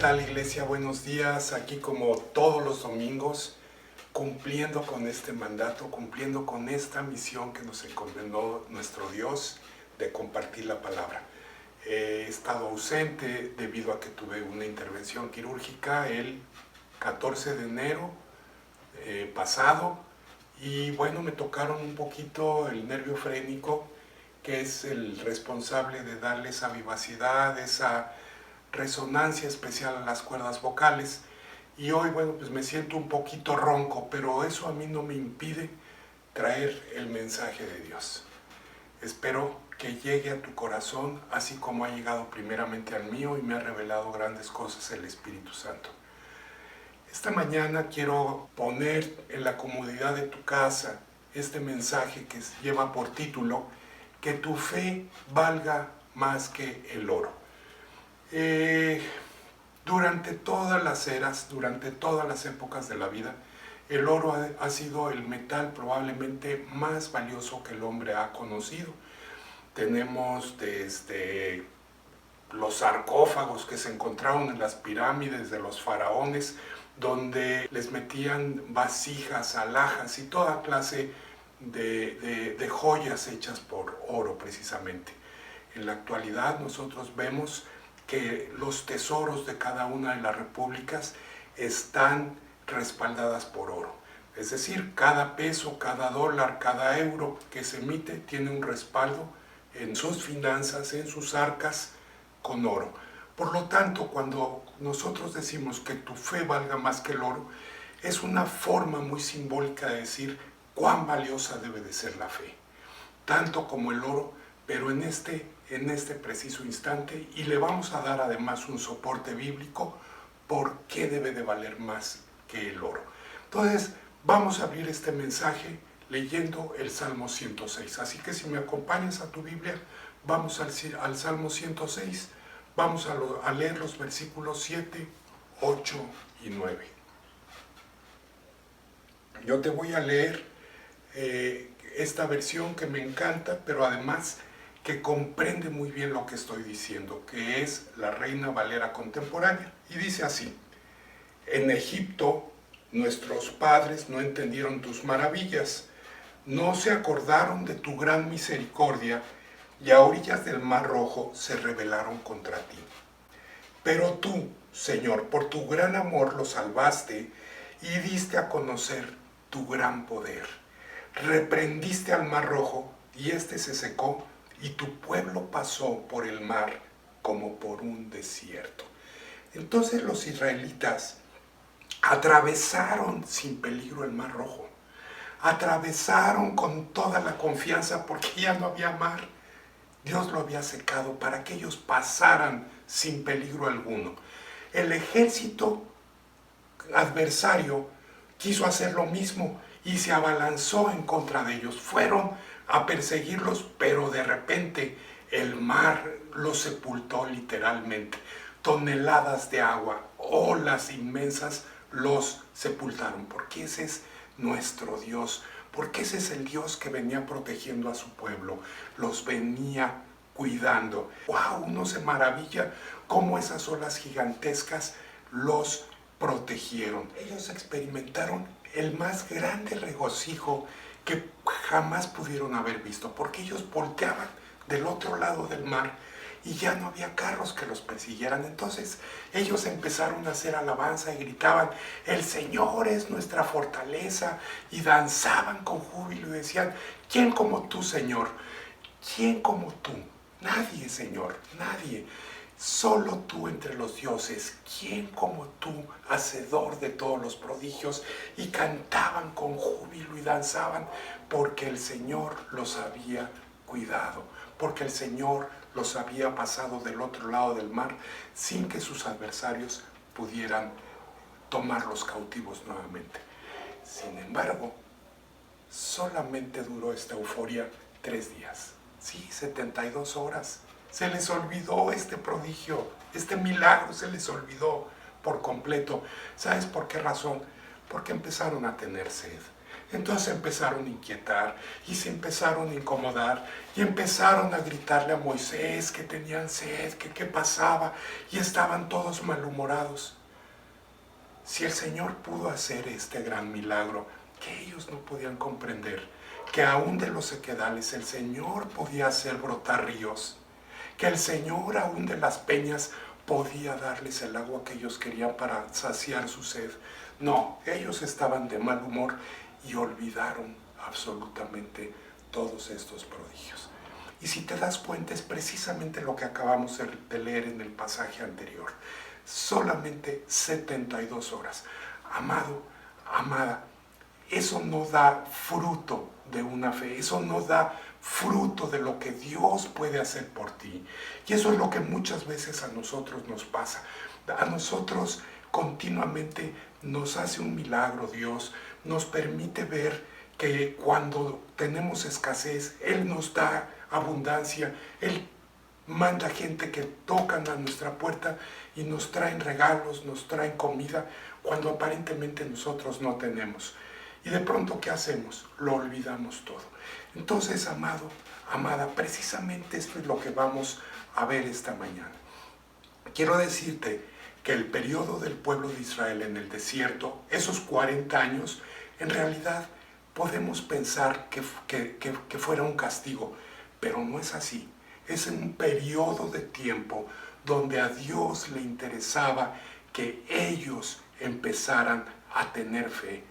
tal, iglesia? Buenos días. Aquí como todos los domingos, cumpliendo con este mandato, cumpliendo con esta misión que nos encomendó nuestro Dios de compartir la palabra. He estado ausente debido a que tuve una intervención quirúrgica el 14 de enero pasado, y bueno, me tocaron un poquito el nervio frénico, que es el responsable de darle esa vivacidad, esa resonancia especial a las cuerdas vocales. Y hoy, bueno, pues me siento un poquito ronco, pero eso a mí no me impide traer el mensaje de Dios. Espero que llegue a tu corazón, así como ha llegado primeramente al mío y me ha revelado grandes cosas el Espíritu Santo. Esta mañana quiero poner en la comodidad de tu casa este mensaje que lleva por título: que tu fe valga más que el oro. Durante todas las eras, durante todas las épocas de la vida, el oro ha sido el metal probablemente más valioso que el hombre ha conocido. Tenemos desde los sarcófagos que se encontraron en las pirámides de los faraones, donde les metían vasijas, alhajas y toda clase de joyas hechas por oro precisamente. En la actualidad nosotros vemos que los tesoros de cada una de las repúblicas están respaldadas por oro. Es decir, cada peso, cada dólar, cada euro que se emite tiene un respaldo en sus finanzas, en sus arcas, con oro. Por lo tanto, cuando nosotros decimos que tu fe valga más que el oro, es una forma muy simbólica de decir cuán valiosa debe de ser la fe, tanto como el oro, pero en este preciso instante, y le vamos a dar además un soporte bíblico por qué debe de valer más que el oro. Entonces, vamos a abrir este mensaje leyendo el Salmo 106. Así que si me acompañas a tu Biblia, vamos al Salmo 106, vamos a leer los versículos 7, 8 y 9. Yo te voy a leer esta versión que me encanta, pero además que comprende muy bien lo que estoy diciendo, que es la Reina Valera contemporánea. Y dice así: en Egipto nuestros padres no entendieron tus maravillas, no se acordaron de tu gran misericordia, y a orillas del Mar Rojo se rebelaron contra ti. Pero tú, Señor, por tu gran amor los salvaste y diste a conocer tu gran poder. Reprendiste al Mar Rojo y éste se secó, y tu pueblo pasó por el mar como por un desierto. Entonces los israelitas atravesaron sin peligro el Mar Rojo. Atravesaron con toda la confianza porque ya no había mar. Dios lo había secado para que ellos pasaran sin peligro alguno. El ejército adversario quiso hacer lo mismo y se abalanzó en contra de ellos. Fueron a perseguirlos, pero de repente el mar los sepultó literalmente. Toneladas de agua, olas inmensas los sepultaron, porque ese es nuestro Dios, porque ese es el Dios que venía protegiendo a su pueblo, los venía cuidando. ¡Wow! Uno se maravilla cómo esas olas gigantescas los protegieron. Ellos experimentaron el más grande regocijo que jamás pudieron haber visto, porque ellos volteaban del otro lado del mar y ya no había carros que los persiguieran. Entonces ellos empezaron a hacer alabanza y gritaban: el Señor es nuestra fortaleza, y danzaban con júbilo y decían: ¿quién como tú, Señor? ¿Quién como tú? Nadie, Señor, nadie. Solo tú entre los dioses, ¿quién como tú, hacedor de todos los prodigios? Y cantaban con júbilo y danzaban porque el Señor los había cuidado, porque el Señor los había pasado del otro lado del mar sin que sus adversarios pudieran tomarlos cautivos nuevamente. Sin embargo, solamente duró esta euforia 3 días. Sí, 72 horas. Se les olvidó este prodigio, este milagro se les olvidó por completo. ¿Sabes por qué razón? Porque empezaron a tener sed. Entonces empezaron a inquietar y se empezaron a incomodar y empezaron a gritarle a Moisés que tenían sed, que qué pasaba, y estaban todos malhumorados. Si el Señor pudo hacer este gran milagro que ellos no podían comprender, que aún de los sequedales el Señor podía hacer brotar ríos, que el Señor aún de las peñas podía darles el agua que ellos querían para saciar su sed. No, ellos estaban de mal humor y olvidaron absolutamente todos estos prodigios. Y si te das cuenta, es precisamente lo que acabamos de leer en el pasaje anterior. Solamente 72 horas. Amado, amada, eso no da fruto de una fe, eso no da fruto de lo que Dios puede hacer por ti. Y eso es lo que muchas veces a nosotros nos pasa. A nosotros continuamente nos hace un milagro Dios, nos permite ver que cuando tenemos escasez, Él nos da abundancia, Él manda gente que tocan a nuestra puerta y nos traen regalos, nos traen comida, cuando aparentemente nosotros no tenemos. Y de pronto, ¿qué hacemos? Lo olvidamos todo. Entonces, amado, amada, precisamente esto es lo que vamos a ver esta mañana. Quiero decirte que el periodo del pueblo de Israel en el desierto, esos 40 años, en realidad podemos pensar que fuera un castigo, pero no es así. Es un periodo de tiempo donde a Dios le interesaba que ellos empezaran a tener fe.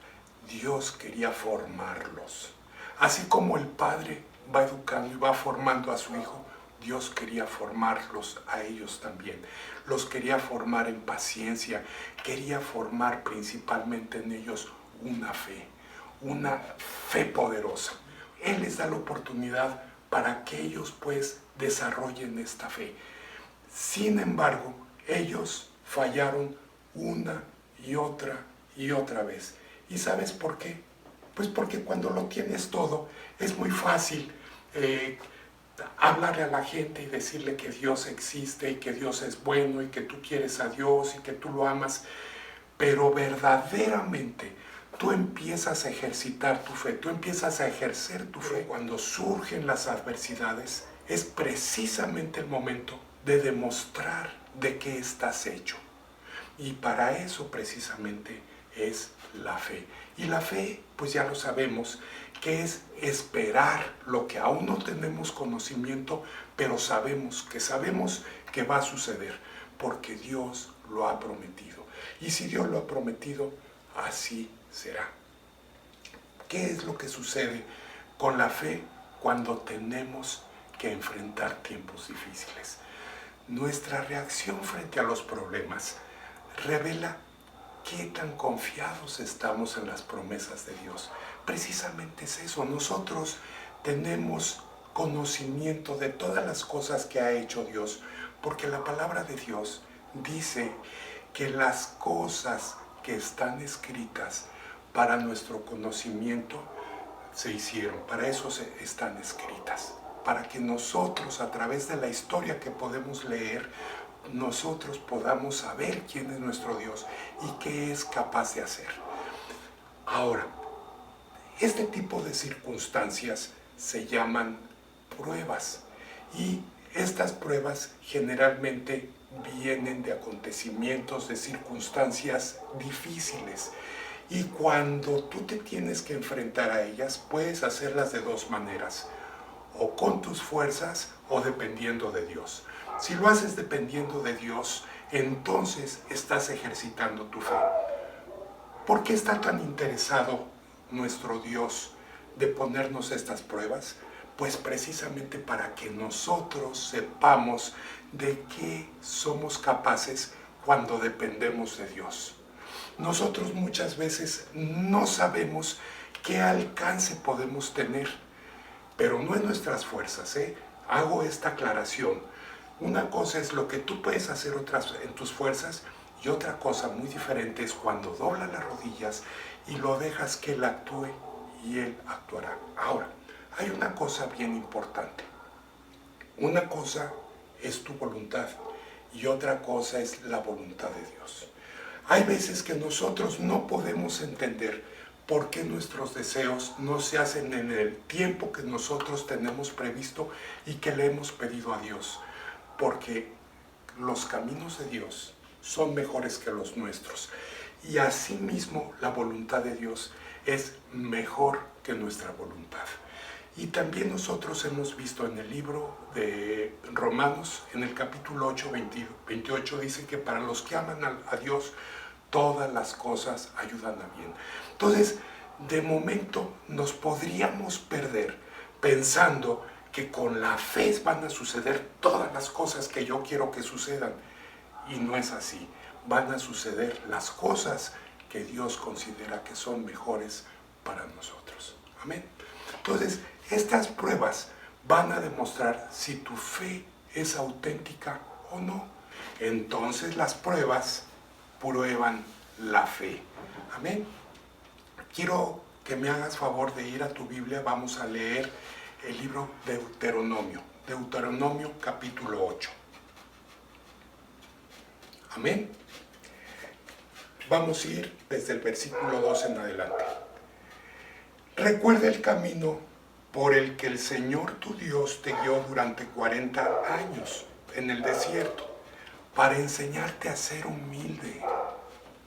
Dios quería formarlos. Así como el padre va educando y va formando a su hijo, Dios quería formarlos a ellos también. Los quería formar en paciencia, quería formar principalmente en ellos una fe poderosa. Él les da la oportunidad para que ellos pues desarrollen esta fe. Sin embargo, ellos fallaron una y otra vez. ¿Y sabes por qué? Pues porque cuando lo tienes todo, es muy fácil hablarle a la gente y decirle que Dios existe y que Dios es bueno y que tú quieres a Dios y que tú lo amas. Pero verdaderamente tú empiezas a ejercitar tu fe, tú empiezas a ejercer tu fe. Cuando surgen las adversidades, es precisamente el momento de demostrar de qué estás hecho. Y para eso precisamente es la fe. Y la fe, pues ya lo sabemos, que es esperar lo que aún no tenemos conocimiento, pero sabemos que va a suceder, porque Dios lo ha prometido. Y si Dios lo ha prometido, así será. ¿Qué es lo que sucede con la fe cuando tenemos que enfrentar tiempos difíciles? Nuestra reacción frente a los problemas revela qué tan confiados estamos en las promesas de Dios. Precisamente es eso. Nosotros tenemos conocimiento de todas las cosas que ha hecho Dios, porque la palabra de Dios dice que las cosas que están escritas para nuestro conocimiento se hicieron, para eso están escritas, para que nosotros, a través de la historia que podemos leer, nosotros podamos saber quién es nuestro Dios y qué es capaz de hacer. Ahora, este tipo de circunstancias se llaman pruebas, y estas pruebas generalmente vienen de acontecimientos, de circunstancias difíciles. Y cuando tú te tienes que enfrentar a ellas, puedes hacerlas de dos maneras: o con tus fuerzas o dependiendo de Dios. Si lo haces dependiendo de Dios, entonces estás ejercitando tu fe. ¿Por qué está tan interesado nuestro Dios de ponernos estas pruebas? Pues precisamente para que nosotros sepamos de qué somos capaces cuando dependemos de Dios. Nosotros muchas veces no sabemos qué alcance podemos tener, pero no en nuestras fuerzas, Hago esta aclaración. Una cosa es lo que tú puedes hacer en tus fuerzas, y otra cosa muy diferente es cuando doblas las rodillas y lo dejas que Él actúe, y Él actuará. Ahora, hay una cosa bien importante. Una cosa es tu voluntad y otra cosa es la voluntad de Dios. Hay veces que nosotros no podemos entender ¿por qué nuestros deseos no se hacen en el tiempo que nosotros tenemos previsto y que le hemos pedido a Dios? Porque los caminos de Dios son mejores que los nuestros. Y asimismo la voluntad de Dios es mejor que nuestra voluntad. Y también nosotros hemos visto en el libro de Romanos, en el capítulo 8, 28, dice que para los que aman a Dios, todas las cosas ayudan a bien. Entonces, de momento nos podríamos perder pensando que con la fe van a suceder todas las cosas que yo quiero que sucedan. Y no es así. Van a suceder las cosas que Dios considera que son mejores para nosotros. Amén. Entonces, estas pruebas van a demostrar si tu fe es auténtica o no. Entonces las pruebas prueban la fe. Amén. Quiero que me hagas favor de ir a tu Biblia. Vamos a leer el libro de Deuteronomio. Deuteronomio capítulo 8. Amén. Vamos a ir desde el versículo 2 en adelante. Recuerda el camino por el que el Señor tu Dios te guió durante 40 años en el desierto, para enseñarte a ser humilde,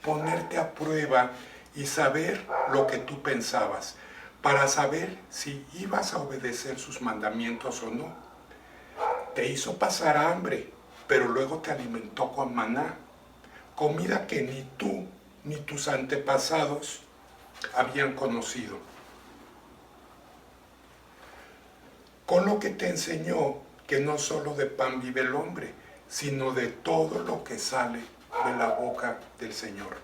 ponerte a prueba y saber lo que tú pensabas, para saber si ibas a obedecer sus mandamientos o no. Te hizo pasar hambre, pero luego te alimentó con maná, comida que ni tú ni tus antepasados habían conocido. Con lo que te enseñó que no solo de pan vive el hombre, sino de todo lo que sale de la boca del Señor.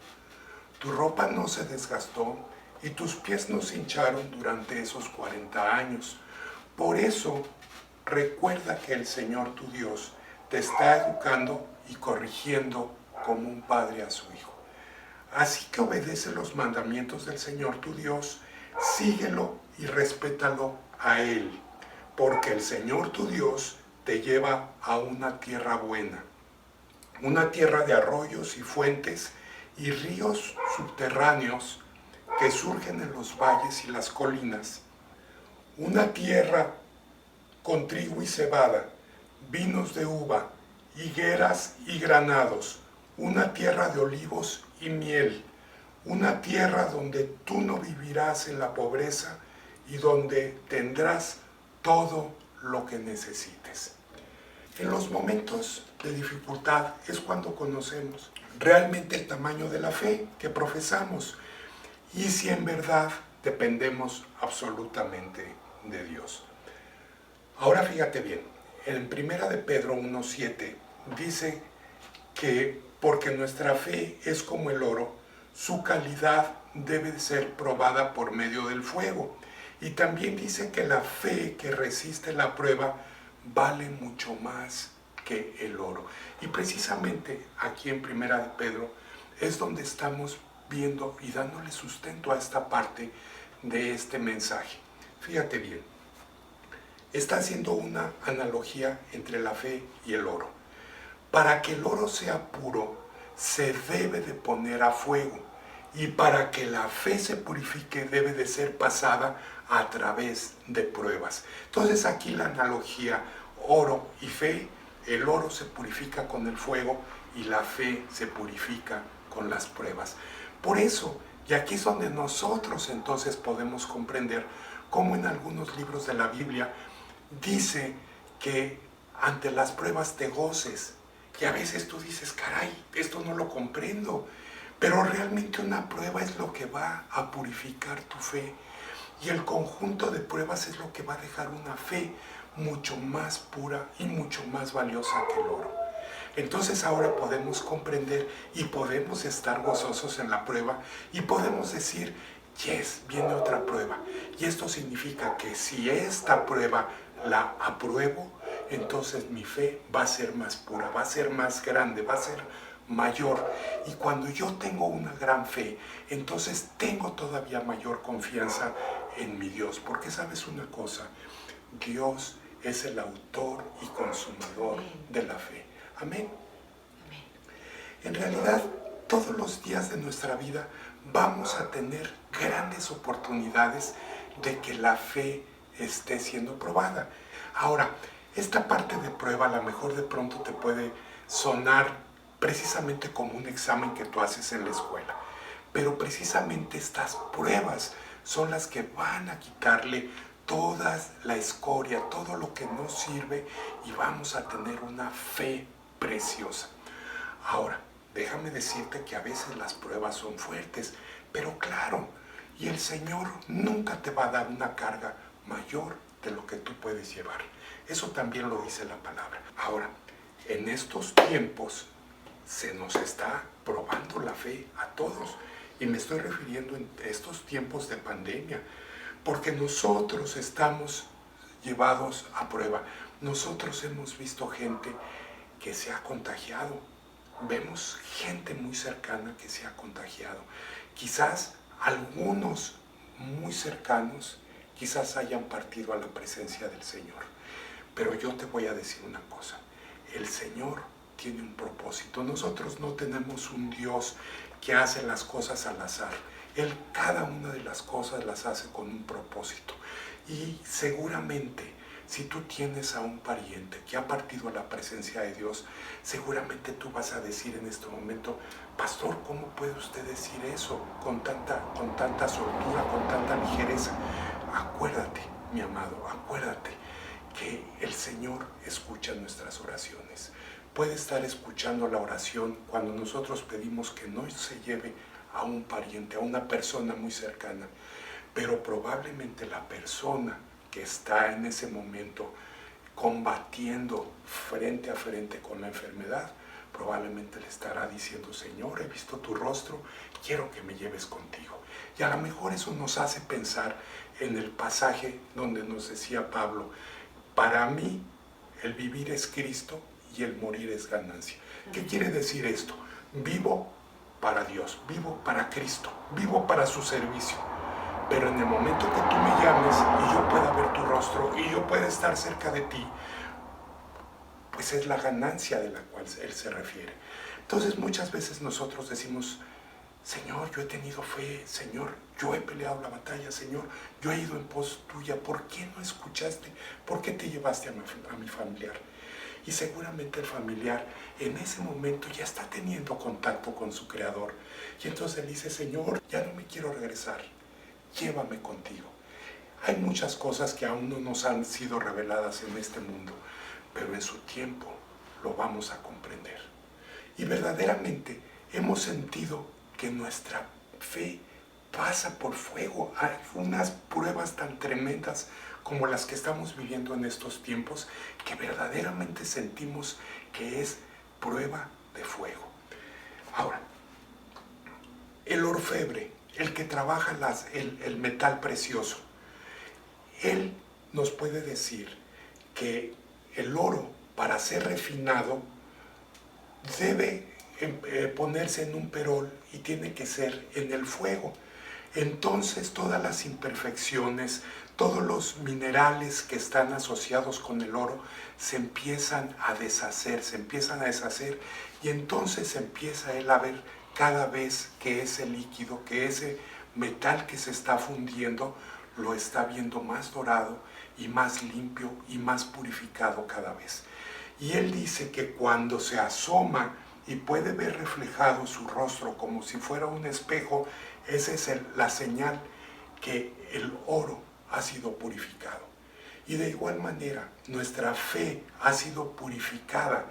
Tu ropa no se desgastó y tus pies no se hincharon durante esos 40 años. Por eso, recuerda que el Señor tu Dios te está educando y corrigiendo como un padre a su hijo. Así que obedece los mandamientos del Señor tu Dios, síguelo y respétalo a Él, porque el Señor tu Dios te lleva a una tierra buena, una tierra de arroyos y fuentes y ríos subterráneos que surgen en los valles y las colinas, una tierra con trigo y cebada, vinos de uva, higueras y granados, una tierra de olivos y miel, una tierra donde tú no vivirás en la pobreza y donde tendrás todo lo que necesites. En los momentos de dificultad es cuando conocemos realmente el tamaño de la fe que profesamos y si en verdad dependemos absolutamente de Dios. Ahora fíjate bien, en 1 de Pedro 1:7 dice que porque nuestra fe es como el oro, su calidad debe ser probada por medio del fuego. Y también dice que la fe que resiste la prueba vale mucho más que el oro. Y precisamente aquí en 1 de Pedro es donde estamos viendo y dándole sustento a esta parte de este mensaje. Fíjate bien, está haciendo una analogía entre la fe y el oro. Para que el oro sea puro, se debe de poner a fuego. Y para que la fe se purifique, debe de ser pasada a través de pruebas. Entonces aquí la analogía oro y fe, el oro se purifica con el fuego y la fe se purifica con las pruebas. Por eso, y aquí es donde nosotros entonces podemos comprender cómo en algunos libros de la Biblia dice que ante las pruebas te goces. Y a veces tú dices, caray, esto no lo comprendo. Pero realmente una prueba es lo que va a purificar tu fe. Y el conjunto de pruebas es lo que va a dejar una fe mucho más pura y mucho más valiosa que el oro. Entonces ahora podemos comprender y podemos estar gozosos en la prueba y podemos decir, yes, viene otra prueba. Y esto significa que si esta prueba la apruebo, entonces mi fe va a ser más pura, va a ser más grande, va a ser mayor. Y cuando yo tengo una gran fe, entonces tengo todavía mayor confianza en mi Dios. Porque sabes una cosa, Dios es el autor y consumador de la fe. Amén. En realidad, todos los días de nuestra vida vamos a tener grandes oportunidades de que la fe esté siendo probada. Ahora, esta parte de prueba a lo mejor de pronto te puede sonar precisamente como un examen que tú haces en la escuela, pero precisamente estas pruebas son las que van a quitarle toda la escoria, todo lo que no sirve, y vamos a tener una fe preciosa. Ahora, déjame decirte que a veces las pruebas son fuertes, pero claro, y el Señor nunca te va a dar una carga mayor de lo que tú puedes llevar. Eso también lo dice la palabra. Ahora, en estos tiempos se nos está probando la fe a todos, y me estoy refiriendo en estos tiempos de pandemia, porque nosotros estamos llevados a prueba. Nosotros hemos visto gente que se ha contagiado. Vemos gente muy cercana que se ha contagiado. Quizás algunos muy cercanos quizás hayan partido a la presencia del Señor. Pero yo te voy a decir una cosa. El Señor tiene un propósito. Nosotros no tenemos un Dios que hace las cosas al azar. Él cada una de las cosas las hace con un propósito. Y seguramente, si tú tienes a un pariente que ha partido a la presencia de Dios, seguramente tú vas a decir en este momento: pastor, ¿cómo puede usted decir eso con tanta soltura, con tanta ligereza? Acuérdate, mi amado, acuérdate que el Señor escucha nuestras oraciones. Puede estar escuchando la oración cuando nosotros pedimos que no se lleve a un pariente, a una persona muy cercana, pero probablemente la persona que está en ese momento combatiendo frente a frente con la enfermedad, probablemente le estará diciendo: Señor, he visto tu rostro, quiero que me lleves contigo. Y a lo mejor eso nos hace pensar en el pasaje donde nos decía Pablo: para mí el vivir es Cristo y el morir es ganancia. ¿Qué quiere decir esto? Vivo para Dios, vivo para Cristo, vivo para su servicio. Pero en el momento que tú me llames y yo pueda ver tu rostro y yo pueda estar cerca de ti, pues es la ganancia de la cual Él se refiere. Entonces muchas veces nosotros decimos: Señor, yo he tenido fe, Señor, yo he peleado la batalla, Señor, yo he ido en pos tuya, ¿por qué no escuchaste? ¿Por qué te llevaste a mi familiar? Y seguramente el familiar en ese momento ya está teniendo contacto con su Creador. Y entonces él dice: Señor, ya no me quiero regresar, llévame contigo. Hay muchas cosas que aún no nos han sido reveladas en este mundo, pero en su tiempo lo vamos a comprender. Y verdaderamente hemos sentido que nuestra fe pasa por fuego. Hay unas pruebas tan tremendas como las que estamos viviendo en estos tiempos, que verdaderamente sentimos que es prueba de fuego. Ahora, el orfebre, el que trabaja el metal precioso, él nos puede decir que el oro, para ser refinado, debe ponerse en un perol y tiene que ser en el fuego. Entonces todas las imperfecciones, todos los minerales que están asociados con el oro se empiezan a deshacer, y entonces empieza él a ver cada vez que ese líquido, que ese metal que se está fundiendo, lo está viendo más dorado y más limpio y más purificado cada vez. Y él dice que cuando se asoma y puede ver reflejado su rostro como si fuera un espejo, esa es la señal que el oro ha sido purificado. Y de igual manera, nuestra fe ha sido purificada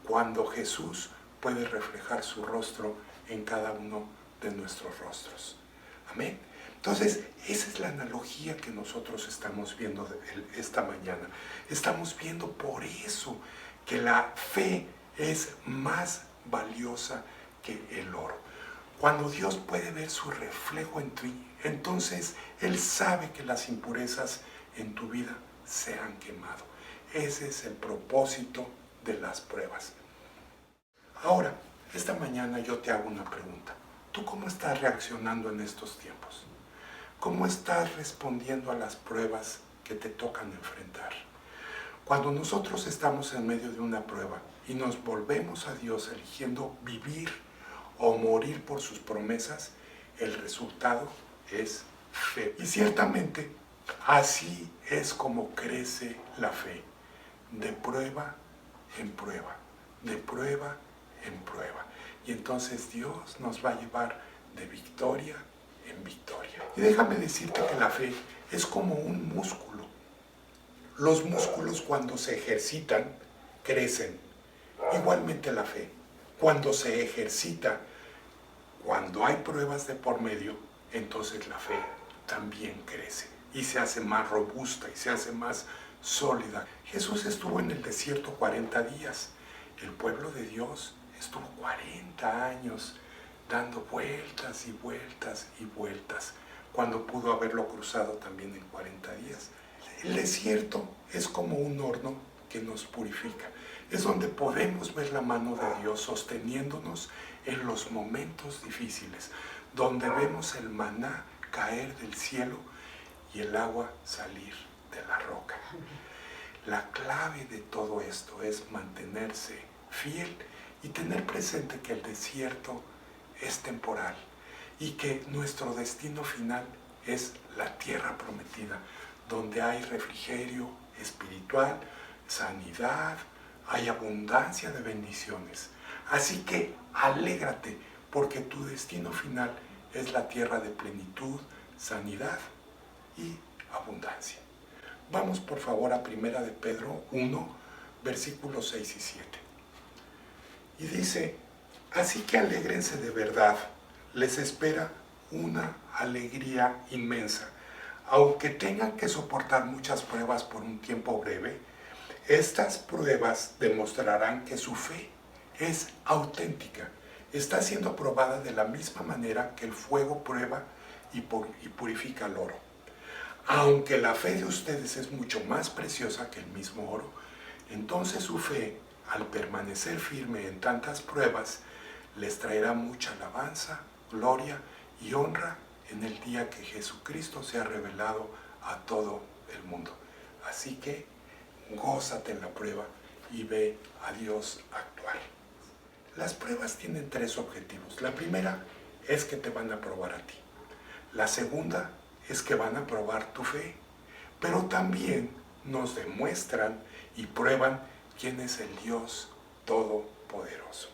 cuando Jesús puede reflejar su rostro en cada uno de nuestros rostros. Amén. Entonces, esa es la analogía que nosotros estamos viendo esta mañana. Estamos viendo por eso que la fe es más valiosa que el oro. Cuando Dios puede ver su reflejo en ti, entonces Él sabe que las impurezas en tu vida se han quemado. Ese es el propósito de las pruebas. Ahora, esta mañana yo te hago una pregunta. ¿Tú cómo estás reaccionando en estos tiempos? ¿Cómo estás respondiendo a las pruebas que te tocan enfrentar? Cuando nosotros estamos en medio de una prueba y nos volvemos a Dios eligiendo vivir o morir por sus promesas, el resultado es fe. Y ciertamente así es como crece la fe, de prueba en prueba, de prueba en prueba. Y entonces Dios nos va a llevar de victoria en victoria. Y déjame decirte que la fe es como un músculo. Los músculos cuando se ejercitan, crecen. Igualmente la fe, cuando se ejercita, cuando hay pruebas de por medio, entonces la fe también crece y se hace más robusta y se hace más sólida. Jesús estuvo en el desierto 40 días. El pueblo de Dios estuvo 40 años dando vueltas y vueltas y vueltas, cuando pudo haberlo cruzado también en 40 días. El desierto es como un horno que nos purifica. Es donde podemos ver la mano de Dios sosteniéndonos en los momentos difíciles, donde vemos el maná caer del cielo y el agua salir de la roca. La clave de todo esto es mantenerse fiel y tener presente que el desierto es temporal y que nuestro destino final es la tierra prometida, donde hay refrigerio espiritual, sanidad, hay abundancia de bendiciones. Así que alégrate, porque tu destino final es la tierra de plenitud, sanidad y abundancia. Vamos por favor a 1 de Pedro 1, versículos 6 y 7. Y dice: así que alégrense de verdad, les espera una alegría inmensa. Aunque tengan que soportar muchas pruebas por un tiempo breve, estas pruebas demostrarán que su fe es auténtica. Está siendo probada de la misma manera que el fuego prueba y purifica el oro. Aunque la fe de ustedes es mucho más preciosa que el mismo oro, entonces su fe, al permanecer firme en tantas pruebas, les traerá mucha alabanza, gloria y honra en el día que Jesucristo sea revelado a todo el mundo. Así que gózate en la prueba y ve a Dios actuar. Las pruebas tienen 3 objetivos. La primera es que te van a probar a ti. La segunda es que van a probar tu fe. Pero también nos demuestran y prueban quién es el Dios Todopoderoso.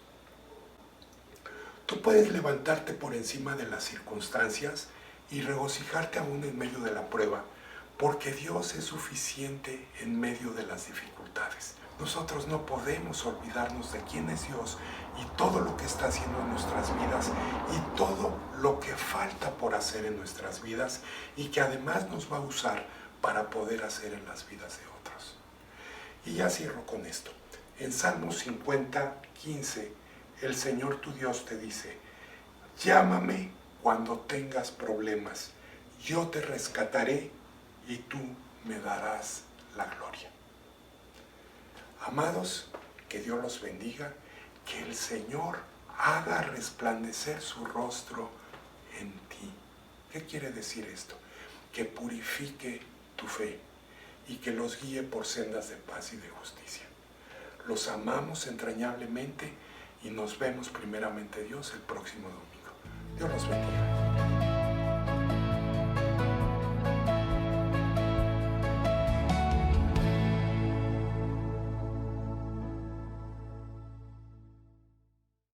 Tú puedes levantarte por encima de las circunstancias y regocijarte aún en medio de la prueba, porque Dios es suficiente en medio de las dificultades. Nosotros no podemos olvidarnos de quién es Dios y todo lo que está haciendo en nuestras vidas y todo lo que falta por hacer en nuestras vidas y que además nos va a usar para poder hacer en las vidas de otros. Y ya cierro con esto. En Salmos 50, 15, el Señor tu Dios te dice: llámame cuando tengas problemas, yo te rescataré y tú me darás la gloria. Amados, que Dios los bendiga, que el Señor haga resplandecer su rostro en ti. ¿Qué quiere decir esto? Que purifique tu fe y que los guíe por sendas de paz y de justicia. Los amamos entrañablemente y nos vemos primeramente Dios el próximo domingo. Dios los bendiga.